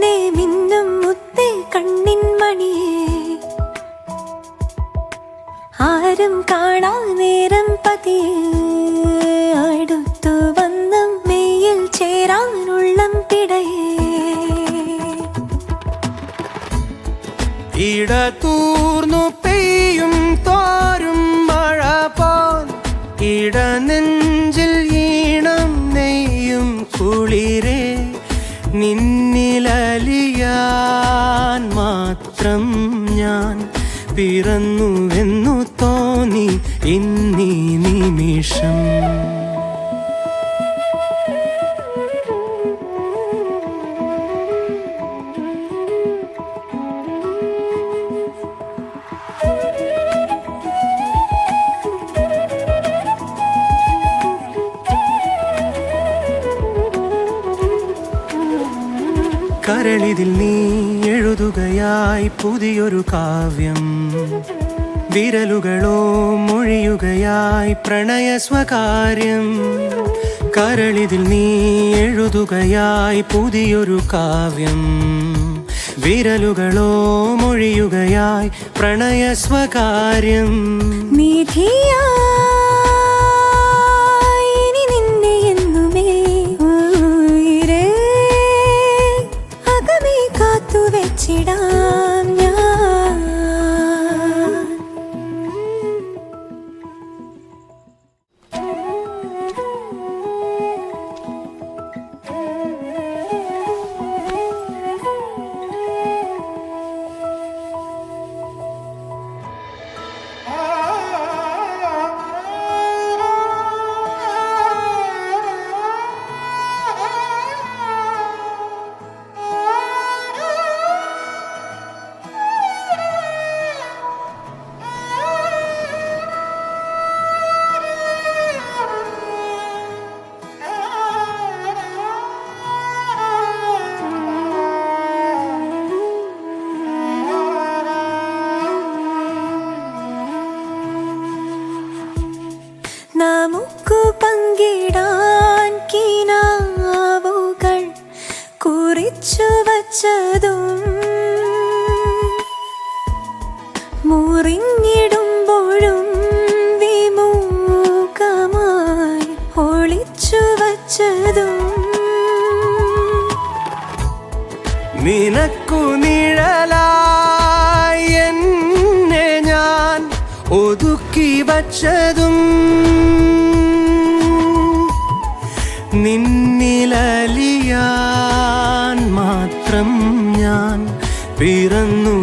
നിന്നെ മിന്നും മുത്തേ കണ്ണിൻ മണിയേ ആരും കാണാ നേരം പതിയെ അടുത്തു വന്ന് മെയ്യിൽ ചേരാനുള്ളം പിടയേ ഇടതൂർന്നു പെയ്യും തോരും മഴ പോൽ ഇടനെഞ്ചിൽ ഈണം നെയ്യും കുളിരേ നിന്നിലലിയാൻ മാത്രം ഞാൻ പിറന്നുവെന്നു തോന്നി ഇന്നീ നിമിഷം. കരളിതിൽ നീ എഴുതുകയായി പുതിയൊരു കാവ്യം വിരലുകളോ മൊഴിയുകയായി പ്രണയ സ്വകാര്യം. കരളിതിൽ നീ എഴുതുകയായി പുതിയൊരു കാവ്യം വിരലുകളോ മൊഴിയുകയായി പ്രണയ സ്വകാര്യം. നിധിയാ വെച്ചിടാം ഞാൻ. നമുക്കു പങ്കിടാൻ കിനാവുകൾ കുറിച്ചു വച്ചതും മുറിഞ്ഞിടുമ്പോഴും വിമുഖമായി ഒളിച്ചു വച്ചതും നിനക്കു നിഴലായി എന്നെ ഞാൻ ഒതുക്കി വച്ചതും നിന്നിലലിയാൻ മാത്രം ഞാൻ പിറന്നു